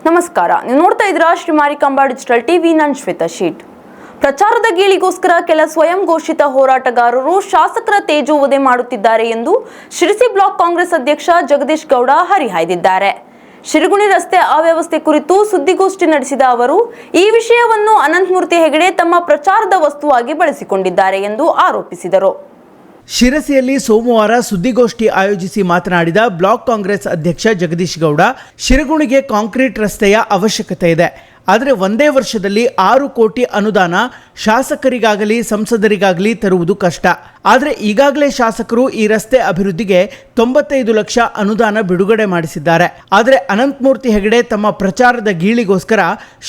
ನಮಸ್ಕಾರ, ನೀವು ನೋಡ್ತಾ ಇದ್ದೀರಾ ಶ್ರೀ ಮಾರಿಕಾಂಬಾ ಡಿಜಿಟಲ್ ಟಿವಿ. ನಾನು ಶ್ವೇತಾ ಶೀಟ್. ಪ್ರಚಾರದ ಗೇಳಿಗೋಸ್ಕರ ಕೆಲ ಸ್ವಯಂ ಘೋಷಿತ ಹೋರಾಟಗಾರರು ಶಾಸಕರ ತೇಜೋವಧೆ ಮಾಡುತ್ತಿದ್ದಾರೆ ಎಂದು ಶಿರಸಿ ಬ್ಲಾಕ್ ಕಾಂಗ್ರೆಸ್ ಅಧ್ಯಕ್ಷ ಜಗದೀಶ್ ಗೌಡ ಹರಿಹಾಯ್ದಿದ್ದಾರೆ. ಶಿರಗುಣಿ ರಸ್ತೆ ಅವ್ಯವಸ್ಥೆ ಕುರಿತು ಸುದ್ದಿಗೋಷ್ಠಿ ನಡೆಸಿದ ಅವರು ಈ ವಿಷಯವನ್ನು ಅನಂತಮೂರ್ತಿ ಹೆಗಡೆ ತಮ್ಮ ಪ್ರಚಾರದ ವಸ್ತುವಾಗಿ ಬಳಸಿಕೊಂಡಿದ್ದಾರೆ ಎಂದು ಆರೋಪಿಸಿದರು. ಶಿರಸಿಯಲ್ಲಿ ಸೋಮವಾರ ಸುದ್ದಿಗೋಷ್ಠಿ ಆಯೋಜಿಸಿ ಮಾತನಾಡಿದ ಬ್ಲಾಕ್ ಕಾಂಗ್ರೆಸ್ ಅಧ್ಯಕ್ಷ ಜಗದೀಶ್ ಗೌಡ, ಶಿರಗುಣಿಗೆ ಕಾಂಕ್ರೀಟ್ ರಸ್ತೆಯ ಅವಶ್ಯಕತೆ ಇದೆ. ಆದರೆ ಒಂದೇ ವರ್ಷದಲ್ಲಿ 6 ಕೋಟಿ ಅನುದಾನ ಶಾಸಕರಿಗಾಗಲಿ ಸಂಸದರಿಗಾಗಲಿ ತರುವುದು ಕಷ್ಟ. ಆದರೆ ಈಗಾಗಲೇ ಶಾಸಕರು ಈ ರಸ್ತೆ ಅಭಿವೃದ್ಧಿಗೆ 95 ಲಕ್ಷ ಅನುದಾನ ಬಿಡುಗಡೆ ಮಾಡಿಸಿದ್ದಾರೆ. ಆದರೆ ಅನಂತಮೂರ್ತಿ ಹೆಗಡೆ ತಮ್ಮ ಪ್ರಚಾರದ ಗೀಳಿಗೋಸ್ಕರ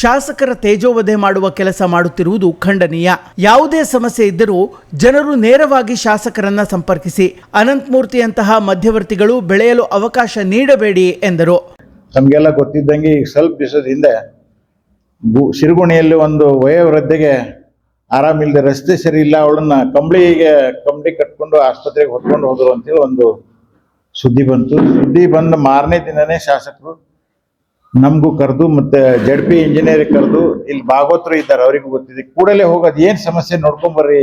ಶಾಸಕರ ತೇಜೋವಧೆ ಮಾಡುವ ಕೆಲಸ ಮಾಡುತ್ತಿರುವುದು ಖಂಡನೀಯ. ಯಾವುದೇ ಸಮಸ್ಯೆ ಇದ್ದರೂ ಜನರು ನೇರವಾಗಿ ಶಾಸಕರನ್ನ ಸಂಪರ್ಕಿಸಿ. ಅನಂತಮೂರ್ತಿಯಂತಹ ಮಧ್ಯವರ್ತಿಗಳು ಬೆಳೆಯಲು ಅವಕಾಶ ನೀಡಬೇಡಿ ಎಂದರು. ನಮಗೆಲ್ಲ ಗೊತ್ತಿದ್ದಂಗೆ ಸ್ವಲ್ಪ ದಿವಸದ ಹಿಂದೆ ಶಿರಗುಣಿಯಲ್ಲಿ ಒಂದು ವಯೋವೃದ್ಧೆಗೆ ಆರಾಮಿಲ್ಲದೆ, ರಸ್ತೆ ಸರಿ ಇಲ್ಲ, ಅವಳನ್ನ ಕಂಬಳಿ ಕಟ್ಕೊಂಡು ಆಸ್ಪತ್ರೆಗೆ ಹೊತ್ಕೊಂಡು ಹೋದ್ರು ಅಂತೇಳಿ ಒಂದು ಸುದ್ದಿ ಬಂತು. ಸುದ್ದಿ ಬಂದ ಮಾರನೇ ದಿನನೇ ಶಾಸಕರು ನಮಗೂ ಕರೆದು ಮತ್ತೆ ZP ಇಂಜಿನಿಯರಿಗೆ ಕರೆದು, ಇಲ್ಲಿ ಭಾಗವತರು ಇದ್ದಾರೆ ಅವರಿಗೂ ಗೊತ್ತಿದೆ, ಕೂಡಲೇ ಹೋಗೋದು ಏನು ಸಮಸ್ಯೆ ನೋಡ್ಕೊಂಬರ್ರಿ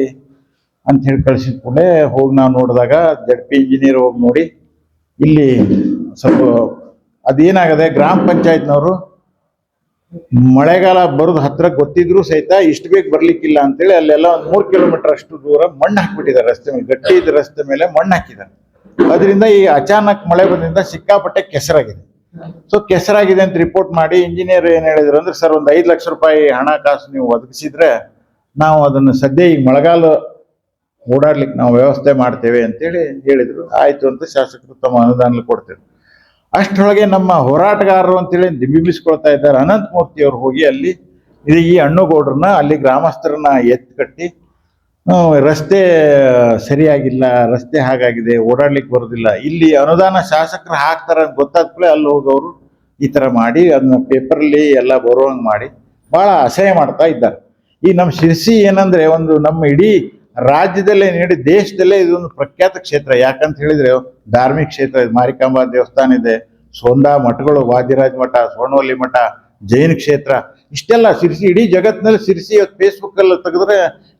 ಅಂತ ಹೇಳಿ ಕಳಿಸಿದ ಕೂಡಲೇ ಹೋಗಿ ನಾವು ನೋಡಿದಾಗ ZP ಇಂಜಿನಿಯರ್ ಹೋಗಿ ನೋಡಿ ಇಲ್ಲಿ ಸ್ವಲ್ಪ ಅದೇನಾಗದೆ, ಗ್ರಾಮ ಪಂಚಾಯತ್ನವರು ಮಳೆಗಾಲ ಬರೋದು ಹತ್ರ ಗೊತ್ತಿದ್ರು ಸಹಿತ ಇಷ್ಟು ಬೇಗ ಬರ್ಲಿಕ್ಕಿಲ್ಲ ಅಂತೇಳಿ ಅಲ್ಲೆಲ್ಲ ಒಂದು 3 ಕಿಲೋಮೀಟರ್ ಅಷ್ಟು ದೂರ ಮಣ್ಣು ಹಾಕ್ಬಿಟ್ಟಿದ್ದಾರೆ. ರಸ್ತೆ ಮೇಲೆ ಗಟ್ಟಿ ಇದ್ದ ರಸ್ತೆ ಮೇಲೆ ಮಣ್ಣು ಹಾಕಿದ್ದಾರೆ. ಅದರಿಂದ ಈ ಅಚಾನಕ್ ಮಳೆ ಬಂದ್ರಿಂದ ಸಿಕ್ಕಾಪಟ್ಟೆ ಕೆಸರಾಗಿದೆ. ಸೊ ಕೆಸರಾಗಿದೆ ಅಂತ ರಿಪೋರ್ಟ್ ಮಾಡಿ ಇಂಜಿನಿಯರ್ ಏನ್ ಹೇಳಿದ್ರು ಅಂದ್ರೆ, ಸರ್ ಒಂದು 5 ಲಕ್ಷ ರೂಪಾಯಿ ಹಣಕಾಸು ನೀವು ಒದಗಿಸಿದ್ರೆ ನಾವು ಅದನ್ನು ಸದ್ಯ ಈಗ ಮಳೆಗಾಲ ಓಡಾಡ್ಲಿಕ್ಕೆ ನಾವು ವ್ಯವಸ್ಥೆ ಮಾಡ್ತೇವೆ ಅಂತೇಳಿ ಹೇಳಿದ್ರು. ಆಯ್ತು ಅಂತ ಶಾಸಕರು ತಮ್ಮ ಅನುದಾನ ಕೊಡ್ತೇವೆ. ಅಷ್ಟರೊಳಗೆ ನಮ್ಮ ಹೋರಾಟಗಾರರು ಅಂತೇಳಿ ಬಿಂಬಿಸ್ಕೊಳ್ತಾ ಇದ್ದಾರೆ ಅನಂತಮೂರ್ತಿ ಅವರು ಹೋಗಿ ಅಲ್ಲಿ ಈ ಹಣ್ಣುಗೌಡ್ರನ್ನ ಅಲ್ಲಿ ಗ್ರಾಮಸ್ಥರನ್ನ ಕಟ್ಟಿ ರಸ್ತೆ ಸರಿಯಾಗಿಲ್ಲ, ರಸ್ತೆ ಹಾಗಾಗಿದೆ, ಓಡಾಡ್ಲಿಕ್ಕೆ ಬರೋದಿಲ್ಲ, ಇಲ್ಲಿ ಅನುದಾನ ಶಾಸಕರು ಹಾಕ್ತಾರ ಅಂತ ಗೊತ್ತಾದ ಕೂಡಲೇ ಅಲ್ಲಿ ಹೋಗೋರು ಈ ತರ ಮಾಡಿ ಅದನ್ನ ಪೇಪರಲ್ಲಿ ಎಲ್ಲ ಬರುವಂಗೆ ಮಾಡಿ ಬಹಳ ಅಸಹ್ಯ ಮಾಡ್ತಾ ಇದ್ದಾರೆ. ಈ ನಮ್ಮ ಶಿರಸಿ ಏನಂದ್ರೆ ಒಂದು ನಮ್ಮ ಇಡೀ ರಾಜ್ಯದಲ್ಲೇ ನೀಡಿ ದೇಶದಲ್ಲೇ ಇದೊಂದು ಪ್ರಖ್ಯಾತ ಕ್ಷೇತ್ರ. ಯಾಕಂತ ಹೇಳಿದ್ರೆ ಧಾರ್ಮಿಕ ಕ್ಷೇತ್ರ ಇದೆ, ಮಾರಿಕಾಂಬಾ ದೇವಸ್ಥಾನ ಇದೆ, ಸೋಂದಾ ಮಠಗಳು, ವಾದಿರಾಜ್ ಮಠ, ಸ್ವರ್ಣವಲ್ಲಿ ಮಠ, ಜೈನ ಕ್ಷೇತ್ರ, ಇಷ್ಟೆಲ್ಲ ಶಿರಸಿ ಇಡೀ ಜಗತ್ತಿನಲ್ಲಿ ಶಿರಸಿ ಫೇಸ್ಬುಕ್ ಅಲ್ಲಿ ತೆಗೆದ್ರೆ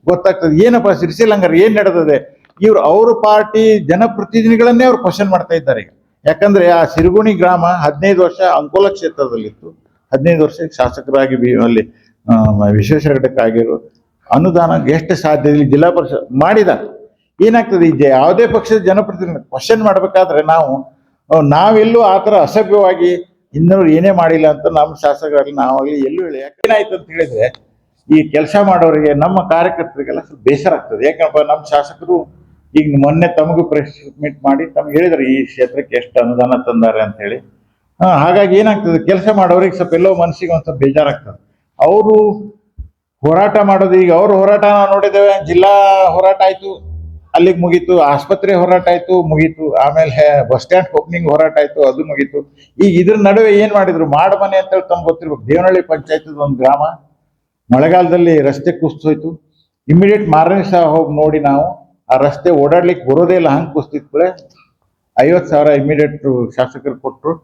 ಗೊತ್ತಾಗ್ತದೆ ಏನಪ್ಪ ಶಿರಸಿ ಲಂಗರ್ ಏನ್ ನಡೆದಿದೆ. ಇವ್ರು ಅವ್ರ ಪಾರ್ಟಿ ಜನಪ್ರತಿನಿಧಿಗಳನ್ನೇ ಅವ್ರು ಕ್ವಶನ್ ಮಾಡ್ತಾ ಇದ್ದಾರೆ ಈಗ. ಯಾಕಂದ್ರೆ ಆ ಶಿರಗುಣಿ ಗ್ರಾಮ 15 ವರ್ಷ ಅಂಕೋಲ ಕ್ಷೇತ್ರದಲ್ಲಿತ್ತು, 15 ವರ್ಷ ಶಾಸಕರಾಗಿ ಅಲ್ಲಿ ವಿಶ್ವೇಶ್ವರ ಘಟಕವಾಗಿರು ಅನುದಾನ ಎಷ್ಟು ಸಾಧ್ಯ ಇಲ್ಲಿ ಜಿಲ್ಲಾ ಪರಿಷತ್ ಮಾಡಿದ. ಏನಾಗ್ತದೆ, ಯಾವುದೇ ಪಕ್ಷದ ಜನಪ್ರತಿನಿಧಿ ಕ್ವಶನ್ ಮಾಡ್ಬೇಕಾದ್ರೆ ನಾವೆಲ್ಲೂ ಆ ಥರ ಅಸಭ್ಯವಾಗಿ ಇನ್ನೂರು ಏನೇ ಮಾಡಿಲ್ಲ ಅಂತ ನಮ್ಮ ಶಾಸಕರಲ್ಲಿ ನಾವಾಗಲಿ ಎಲ್ಲೂ ಹೇಳಿ. ಯಾಕೇನಾಯ್ತು ಅಂತ ಹೇಳಿದ್ರೆ ಈ ಕೆಲಸ ಮಾಡೋರಿಗೆ ನಮ್ಮ ಕಾರ್ಯಕರ್ತರಿಗೆಲ್ಲ ಸ್ವಲ್ಪ ಬೇಸರ ಆಗ್ತದೆ. ಯಾಕಂದ್ರೆ ನಮ್ಮ ಶಾಸಕರು ಈಗ ಮೊನ್ನೆ ತಮಗೂ ಪ್ರೆಸ್ ಮೀಟ್ ಮಾಡಿ ತಮ್ಗೆ ಹೇಳಿದ್ರು ಈ ಕ್ಷೇತ್ರಕ್ಕೆ ಎಷ್ಟು ಅನುದಾನ ತಂದಾರೆ ಅಂತ ಹೇಳಿ. ಹಾಗಾಗಿ ಏನಾಗ್ತದೆ, ಕೆಲಸ ಮಾಡೋರಿಗೆ ಸ್ವಲ್ಪ ಎಲ್ಲೋ ಮನಸ್ಸಿಗೆ ಒಂದು ಸ್ವಲ್ಪ ಬೇಜಾರಾಗ್ತದೆ. ಅವರು ಹೋರಾಟ ಮಾಡೋದು, ಈಗ ಅವ್ರ ಹೋರಾಟ ನಾವು ನೋಡಿದ್ದೇವೆ, ಜಿಲ್ಲಾ ಹೋರಾಟ ಆಯ್ತು ಅಲ್ಲಿಗೆ ಮುಗೀತು, ಆಸ್ಪತ್ರೆ ಹೋರಾಟ ಆಯ್ತು ಮುಗೀತು, ಆಮೇಲೆ ಬಸ್ ಸ್ಟ್ಯಾಂಡ್ ಓಪನಿಂಗ್ ಹೋರಾಟ ಆಯ್ತು ಅದು ಮುಗೀತು. ಈಗ ಇದ್ರ ನಡುವೆ ಏನ್ ಮಾಡಿದ್ರು, ಮಾಡಮನೆ ಅಂತ ಹೇಳಿ ತಮ್ಗೆ ಗೊತ್ತಿರ್ಬೇಕು, ದೇವನಹಳ್ಳಿ ಪಂಚಾಯತ್ ಒಂದು ಗ್ರಾಮ ಮಳೆಗಾಲದಲ್ಲಿ ರಸ್ತೆ ಕುಸ್ತೋಯ್ತು. ಇಮಿಡಿಯೇಟ್ ಮಾರನೇ ಸಹ ಹೋಗಿ ನೋಡಿ ನಾವು ಆ ರಸ್ತೆ ಓಡಾಡ್ಲಿಕ್ಕೆ ಬರೋದೇ ಇಲ್ಲ, ಹಂಗೆ ಕುಸ್ತಿದ್ ಕೂಡ 50,000 ಇಮಿಡಿಯೇಟ್ ಶಾಸಕರು ಕೊಟ್ಟರು,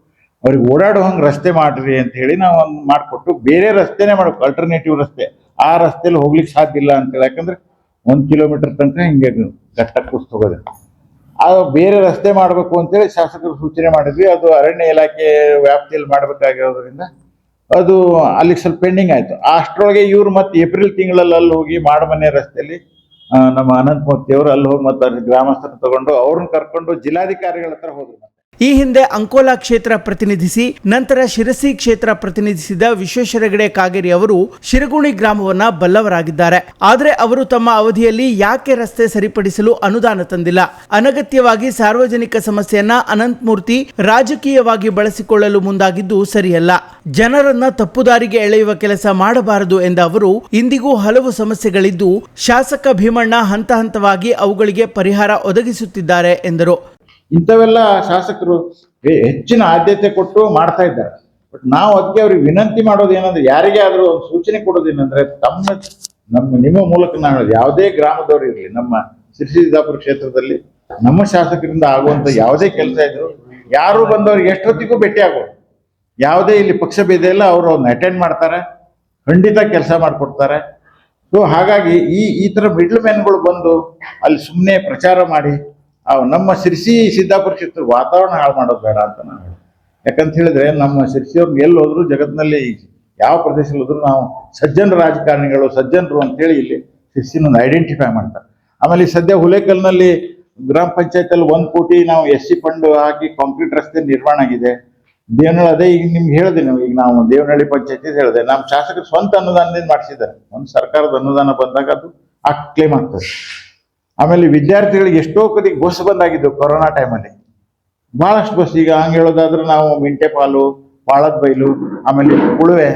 ಅವ್ರಿಗೆ ಓಡಾಡೋ ಹಂಗೆ ರಸ್ತೆ ಮಾಡ್ರಿ ಅಂತ ಹೇಳಿ ನಾವು ಒಂದು ಮಾಡಿಕೊಟ್ಟು ಬೇರೆ ರಸ್ತೆನೇ ಮಾಡ್ಬೇಕು, ಅಲ್ಟರ್ನೇಟಿವ್ ರಸ್ತೆ. ಆ ರಸ್ತೆಯಲ್ಲಿ ಹೋಗ್ಲಿಕ್ಕೆ ಸಾಧ್ಯ ಇಲ್ಲ ಅಂತೇಳಿ, ಯಾಕಂದ್ರೆ 1 ಕಿಲೋಮೀಟರ್ ತನಕ ಹಿಂಗೆ ಗಟ್ಟ ಕುಸ್ತು ಹೋಗೋದು. ಅದು ಬೇರೆ ರಸ್ತೆ ಮಾಡಬೇಕು ಅಂತೇಳಿ ಶಾಸಕರು ಸೂಚನೆ ಮಾಡಿದ್ವಿ. ಅದು ಅರಣ್ಯ ಇಲಾಖೆ ವ್ಯಾಪ್ತಿಯಲ್ಲಿ ಮಾಡಬೇಕಾಗಿರೋದ್ರಿಂದ ಅದು ಅಲ್ಲಿಗೆ ಸ್ವಲ್ಪ ಪೆಂಡಿಂಗ್ ಆಯ್ತು. ಅಷ್ಟರೊಳಗೆ ಇವ್ರು ಮತ್ತೆ ಏಪ್ರಿಲ್ ತಿಂಗಳಲ್ಲಿ ಅಲ್ಲಿ ಹೋಗಿ ಮಾಡಮನೆ ರಸ್ತೆಯಲ್ಲಿ ನಮ್ಮ ಅನಂತಮೂರ್ತಿ ಅವರು ಅಲ್ಲಿ ಹೋಗಿ ಮತ್ತೆ ಗ್ರಾಮಸ್ಥರನ್ನ ತಗೊಂಡು ಅವ್ರನ್ನ ಕರ್ಕೊಂಡು ಜಿಲ್ಲಾಧಿಕಾರಿಗಳ ಹತ್ರ ಹೋದ್ರು. ಈ ಹಿಂದೆ ಅಂಕೋಲಾ ಕ್ಷೇತ್ರ ಪ್ರತಿನಿಧಿಸಿ ನಂತರ ಶಿರಸಿ ಕ್ಷೇತ್ರ ಪ್ರತಿನಿಧಿಸಿದ ವಿಶ್ವೇಶ್ವರ ಹೆಗಡೆ ಕಾಗೇರಿ ಅವರು ಶಿರಗುಣಿ ಗ್ರಾಮವನ್ನ ಬಲ್ಲವರಾಗಿದ್ದಾರೆ. ಆದರೆ ಅವರು ತಮ್ಮ ಅವಧಿಯಲ್ಲಿ ಯಾಕೆ ರಸ್ತೆ ಸರಿಪಡಿಸಲು ಅನುದಾನ ತಂದಿಲ್ಲ? ಅನಗತ್ಯವಾಗಿ ಸಾರ್ವಜನಿಕ ಸಮಸ್ಯೆಯನ್ನ ಅನಂತಮೂರ್ತಿ ರಾಜಕೀಯವಾಗಿ ಬಳಸಿಕೊಳ್ಳಲು ಮುಂದಾಗಿದ್ದು ಸರಿಯಲ್ಲ. ಜನರನ್ನ ತಪ್ಪುದಾರಿಗೆ ಎಳೆಯುವ ಕೆಲಸ ಮಾಡಬಾರದು ಎಂದ ಅವರು, ಇಂದಿಗೂ ಹಲವು ಸಮಸ್ಯೆಗಳಿದ್ದು ಶಾಸಕ ಭೀಮಣ್ಣ ಹಂತ ಹಂತವಾಗಿ ಅವುಗಳಿಗೆ ಪರಿಹಾರ ಒದಗಿಸುತ್ತಿದ್ದಾರೆ ಎಂದರು. ಇಂಥವೆಲ್ಲ ಶಾಸಕರು ಹೆಚ್ಚಿನ ಆದ್ಯತೆ ಕೊಟ್ಟು ಮಾಡ್ತಾ ಇದ್ದಾರೆ. ಬಟ್ ನಾವು ಅದಕ್ಕೆ ಅವ್ರಿಗೆ ವಿನಂತಿ ಮಾಡೋದು ಏನಂದ್ರೆ, ಯಾರಿಗೇ ಆದ್ರೂ ಒಂದು ಸೂಚನೆ ಕೊಡೋದೇನಂದ್ರೆ, ನಿಮ್ಮ ಮೂಲಕ ನಾವು ಯಾವುದೇ ಗ್ರಾಮದವರು ಇರಲಿ, ನಮ್ಮ ಶಿರಸಿ ಸಿದ್ದಾಪುರ ಕ್ಷೇತ್ರದಲ್ಲಿ ನಮ್ಮ ಶಾಸಕರಿಂದ ಆಗುವಂತ ಯಾವುದೇ ಕೆಲಸ ಇದ್ರು ಯಾರು ಬಂದವ್ರಿಗೆ ಎಷ್ಟೊತ್ತಿಗೂ ಭೇಟಿ ಆಗೋದು. ಯಾವುದೇ ಇಲ್ಲಿ ಪಕ್ಷ ಭೇದ ಇಲ್ಲ, ಅವರು ಅವ್ರನ್ನ ಅಟೆಂಡ್ ಮಾಡ್ತಾರೆ, ಖಂಡಿತ ಕೆಲಸ ಮಾಡಿಕೊಡ್ತಾರೆ. ಸೊ ಹಾಗಾಗಿ ಈ ಥರ ಮಿಡ್ಲ್ ಮ್ಯಾನ್ಗಳು ಬಂದು ಅಲ್ಲಿ ಸುಮ್ಮನೆ ಪ್ರಚಾರ ಮಾಡಿ ನಮ್ಮ ಶಿರ್ಸಿ ಸಿದ್ದಾಪುರ ಕ್ಷೇತ್ರ ವಾತಾವರಣ ಹಾಳು ಮಾಡೋದು ಬೇಡ ಅಂತ ನಾನು ಹೇಳಿ. ಯಾಕಂತ ಹೇಳಿದ್ರೆ ನಮ್ಮ ಶಿರ್ಸಿಯವ್ರನ್ನ ಎಲ್ಲಿ ಹೋದ್ರು ಜಗತ್ತಿನಲ್ಲಿ ಯಾವ ಪ್ರದೇಶದಲ್ಲಿ ಹೋದ್ರು ನಾವು ಸಜ್ಜನ ರಾಜಕಾರಣಿಗಳು, ಸಜ್ಜನರು ಅಂತೇಳಿ ಇಲ್ಲಿ ಶಿರ್ಸಿನ ಐಡೆಂಟಿಫೈ ಮಾಡ್ತಾರೆ. ಆಮೇಲೆ ಈ ಸದ್ಯ ಹುಲೇಕಲ್ನಲ್ಲಿ ಗ್ರಾಮ ಪಂಚಾಯತಲ್ಲಿ 1 ಕೋಟಿ ನಾವು SC ಫಂಡ್ ಹಾಕಿ ಕಾಂಕ್ರೀಟ್ ರಸ್ತೆ ನಿರ್ಮಾಣ ಆಗಿದೆ. ದೇವನಹಳ್ಳಿ ಅದೇ ಈಗ ನಿಮ್ಗೆ ಹೇಳಿದೆ, ಈಗ ನಾವು ದೇವನಹಳ್ಳಿ ಪಂಚಾಯತಿ ಹೇಳಿದೆ, ನಮ್ಮ ಶಾಸಕರು ಸ್ವಂತ ಅನುದಾನದಿಂದ ಮಾಡಿಸಿದ್ದಾರೆ. ಒಂದು ಸರ್ಕಾರದ ಅನುದಾನ ಬಂದಾಗ ಅದು ಕ್ಲೇಮ್ ಆಗ್ತದೆ. ಆಮೇಲೆ ವಿದ್ಯಾರ್ಥಿಗಳಿಗೆ ಎಷ್ಟೋ ಕಡೆ ಬಸ್ ಬಂದಾಗಿದ್ದು ಕೊರೋನಾ ಟೈಮಲ್ಲಿ, ಬಹಳಷ್ಟು ಬಸ್. ಈಗ ಹಂಗೆ ಹೇಳೋದಾದ್ರೆ ನಾವು ಮಿಂಟೆಪಾಲು, ಬಾಳದ ಬೈಲು, ಆಮೇಲೆ ಕುಳುವೆ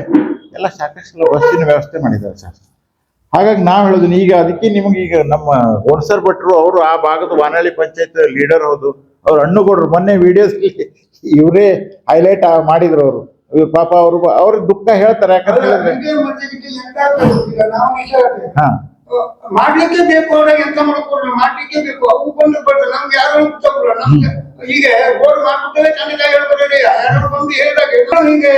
ಎಲ್ಲ ಸಾಕಷ್ಟು ಬಸ್ಸಿನ ವ್ಯವಸ್ಥೆ ಮಾಡಿದ್ದಾರೆ ಸರ್. ಹಾಗಾಗಿ ನಾವು ಹೇಳೋದು ಈಗ ಅದಕ್ಕೆ ನಿಮಗೆ ಈಗ ನಮ್ಮ ಓಣಸರ್ ಭಟ್ರು ಅವರು ಆ ಭಾಗದ ವಾನಹಳ್ಳಿ ಪಂಚಾಯತ್ ಲೀಡರ್ ಹೌದು, ಅವ್ರು ಹಣ್ಣುಗೌಡರು ಮೊನ್ನೆ ವಿಡಿಯೋಸ್ ಇವರೇ ಹೈಲೈಟ್ ಮಾಡಿದ್ರು. ಅವರು ಪಾಪ ಅವ್ರ ದುಃಖ ಹೇಳ್ತಾರೆ. ಯಾಕಂತ ಹೇಳಿದ್ರೆ ಹಾ ಮಾಡ್ಲಿಕ್ಕೆ ಬೇಕು, ಅವ್ರಿಗೆ ಎಂತ ಮಾಡ್ಕೊಡ್ಲಿ, ಮಾಡ್ಲಿಕ್ಕೆ ಬೇಕು. ಅವು ಬಂದು ಬರ್ತದೆ, ನಮ್ಗೆ ಯಾರು ತಗೊಳ್ಳ. ನಮ್ಗೆ ಈಗ ಬೋರ್ಡ್ ಮಾಡ್ಬಿಟ್ಟರೆ ಚೆನ್ನಾಗಿ ಹೇಳ್ಕೊಡ್ರಿ, ಯಾರು ಬಂದು ಹೇಳಿದಾಗ ಹಿಂಗೆ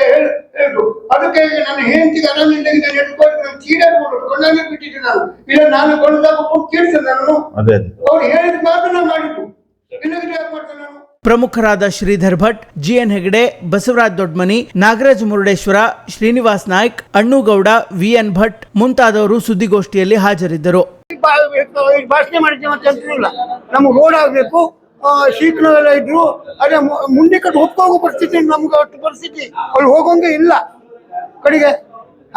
ಹೇಳುದು. ಅದಕ್ಕೆ ನನ್ನ ಹೆಂಡತಿಗೆ ಆರಾಮಿಲ್ಲ, ನಾನು ಎಡ್ಕೊಂಡು ನಾನು ಕೀಡಾಡ್ಬಿಟ್ಟು ಕೊಂಡಾಗೆ ಬಿಟ್ಟಿದ್ದೆ. ನಾನು ಇಲ್ಲ, ನಾನು ಕೊಂಡಾಗ ಕೀಡ್ತೇನೆ. ನಾನು ಅವ್ರು ಹೇಳಿದ ಮಾತ್ರ ನಾವು ಮಾಡಿದ್ದು, ಇಲ್ಲದ್ರೆ ಯಾಕೆ ಮಾಡ್ತೇನೆ ನಾನು. ಪ್ರಮುಖರಾದ ಶ್ರೀಧರ್ ಭಟ್, GN ಹೆಗಡೆ, ಬಸವರಾಜ್ ದೊಡ್ಮನಿ, ನಾಗರಾಜ್ ಮುರುಡೇಶ್ವರ, ಶ್ರೀನಿವಾಸ್ ನಾಯ್ಕ್, ಅಣ್ಣುಗೌಡ, VN ಭಟ್ ಮುಂತಾದವರು ಸುದ್ದಿಗೋಷ್ಠಿಯಲ್ಲಿ ಹಾಜರಿದ್ದರು. ಭಾಷಣ ಮಾಡಿದ್ದೆ ಮತ್ತೆ ಅಂತಿಲ್ಲ. ನಮ್ಗೆ ರೋಡ್ ಆಗ್ಬೇಕು, ಶೀಟ್ಗಳೆಲ್ಲ ಇದ್ರು, ಅದೇ ಮುಂದೆ ಕಡೆ ಹೋಗೋ ಪರಿಸ್ಥಿತಿ ನಮ್ಗೆ ಅಷ್ಟು ಪರಿಸ್ಥಿತಿ ಅಲ್ಲಿ ಹೋಗೋಂಗೆ ಇಲ್ಲ ಕಡೆಗೆ.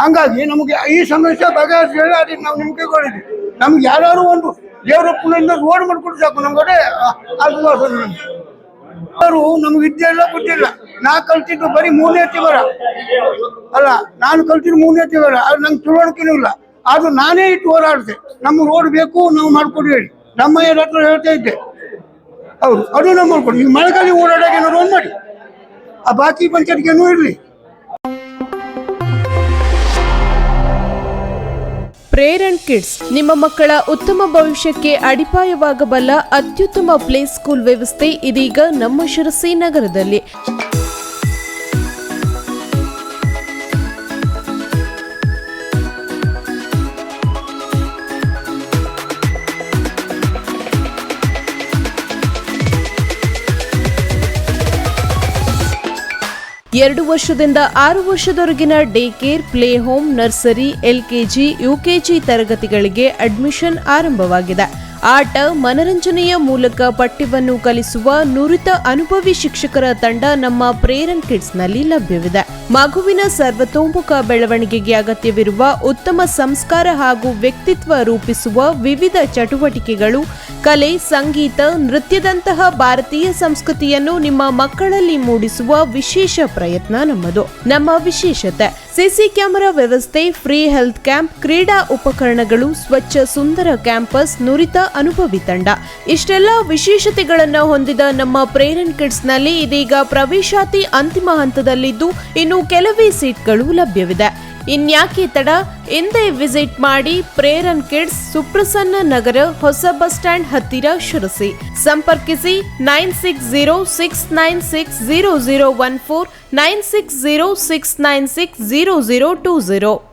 ಹಂಗಾಗಿ ನಮಗೆ ಈ ಸಮಸ್ಯೆ ಬಗೆಹರಿಸಿ ಅದಕ್ಕೆ ನಾವು ನಿಮ್ಗೆ ಕೊಡಿದ್ವಿ. ನಮ್ಗೆ ಯಾರು ಒಂದು ದೇವರಪ್ಪನಿಂದ ರೋಡ್ ಮಾಡ್ಕೊಟ್ಟು ಸಾಕು, ನಮ್ಗಡೆ ಅದು ನಮ್ಗೆ ವಿದ್ಯೆ ಇಲ್ಲ, ಗೊತ್ತಿಲ್ಲ. ನಾ ಕಲ್ತಿದ್ದು ಬರೀ 3ನೇ ತಿಂಗಳ ಅಲ್ಲ, ನಾನು ಕಲ್ತಿದ್ದು 3ನೇ ತಿಂಗಳ. ಅದು ನಂಗೆ ತಿಳುವಳಿಕೆನೂ ಇಲ್ಲ. ಅದು ನಾನೇ ಇಟ್ಟು ಹೋರಾಡ್ತೆ, ನಮ್ಗೆ ರೋಡ್ ಬೇಕು, ನಾವು ಮಾಡ್ಕೊಡಿ ಹೇಳಿ ನಮ್ಮ ಹತ್ರ ಹೇಳ್ತಾ ಇದ್ದೆ. ಹೌದು, ಅದು ನಾವು ಮಾಡ್ಕೊಡಿ. ಈಗ ಮಳೆಗಾಲ ಓಡಾಡೋಕೆ ಏನಾದ್ರು ಒಂದು ಮಾಡಿ, ಆ ಬಾಕಿ ಪಂಚಾಯತ್ಗೇನೂ ಇರಲಿ. ಪ್ರೇರಣ್ ಕಿಡ್ಸ್ ನಿಮ್ಮ ಮಕ್ಕಳ ಉತ್ತಮ ಭವಿಷ್ಯಕ್ಕೆ ಅಡಿಪಾಯವಾಗಬಲ್ಲ ಅತ್ಯುತ್ತಮ ಪ್ಲೇ ಸ್ಕೂಲ್ ವ್ಯವಸ್ಥೆ ಇದೀಗ ನಮ್ಮ ಶಿರಸಿ ನಗರದಲ್ಲಿ. ಎರಡು ವರ್ಷದಿಂದ 6 ವರ್ಷದವರೆಗಿನ day care, play home, nursery, LKG, UKG ತರಗತಿಗಳಿಗೆ ಅಡ್ಮಿಷನ್ ಆರಂಭವಾಗಿದೆ. ಆಟ, ಮನರಂಜನೆಯ ಮೂಲಕ ಪಠ್ಯವನ್ನು ಕಲಿಸುವ ನುರಿತ ಅನುಭವಿ ಶಿಕ್ಷಕರ ತಂಡ ನಮ್ಮ ಪ್ರೇರಣ್ ಕಿಡ್ಸ್ನಲ್ಲಿ ಲಭ್ಯವಿದೆ. ಮಗುವಿನ ಸರ್ವತೋಮುಖ ಬೆಳವಣಿಗೆಗೆ ಅಗತ್ಯವಿರುವ ಉತ್ತಮ ಸಂಸ್ಕಾರ ಹಾಗೂ ವ್ಯಕ್ತಿತ್ವ ರೂಪಿಸುವ ವಿವಿಧ ಚಟುವಟಿಕೆಗಳು, ಕಲೆ, ಸಂಗೀತ, ನೃತ್ಯದಂತಹ ಭಾರತೀಯ ಸಂಸ್ಕೃತಿಯನ್ನು ನಿಮ್ಮ ಮಕ್ಕಳಲ್ಲಿ ಮೂಡಿಸುವ ವಿಶೇಷ ಪ್ರಯತ್ನ ನಮ್ಮದು. ನಮ್ಮ ವಿಶೇಷತೆ: ಸಿಸಿ ಕ್ಯಾಮೆರಾ ವ್ಯವಸ್ಥೆ, ಫ್ರೀ ಹೆಲ್ತ್ ಕ್ಯಾಂಪ್, ಕ್ರೀಡಾ ಉಪಕರಣಗಳು, ಸ್ವಚ್ಛ ಸುಂದರ ಕ್ಯಾಂಪಸ್, ನುರಿತ ಅನುಭವಿ ತಂಡ. ಇಷ್ಟೆಲ್ಲ ವಿಶೇಷತೆಗಳನ್ನು ಹೊಂದಿದ ನಮ್ಮ ಪ್ರೇರಣ್ ಕಿಡ್ಸ್ನಲ್ಲಿ ಇದೀಗ ಪ್ರವೇಶಾತಿ ಅಂತಿಮ ಹಂತದಲ್ಲಿದ್ದು ಇನ್ನು ಕೆಲವೇ ಸೀಟ್ಗಳು ಲಭ್ಯವಿದೆ. ಇನ್ಯಾಕೆ ತಡ, ಎಂದೇ ವಿಸಿಟ್ ಮಾಡಿ ಪ್ರೇರಣ್ ಕಿಡ್ಸ್, ಸುಪ್ರಸನ್ನ ನಗರ, ಹೊಸ ಬಸ್ ಸ್ಟ್ಯಾಂಡ್ ಹತ್ತಿರ, ಶಿರಸಿ. ಸಂಪರ್ಕಿಸಿ 9606960014, 9606960020.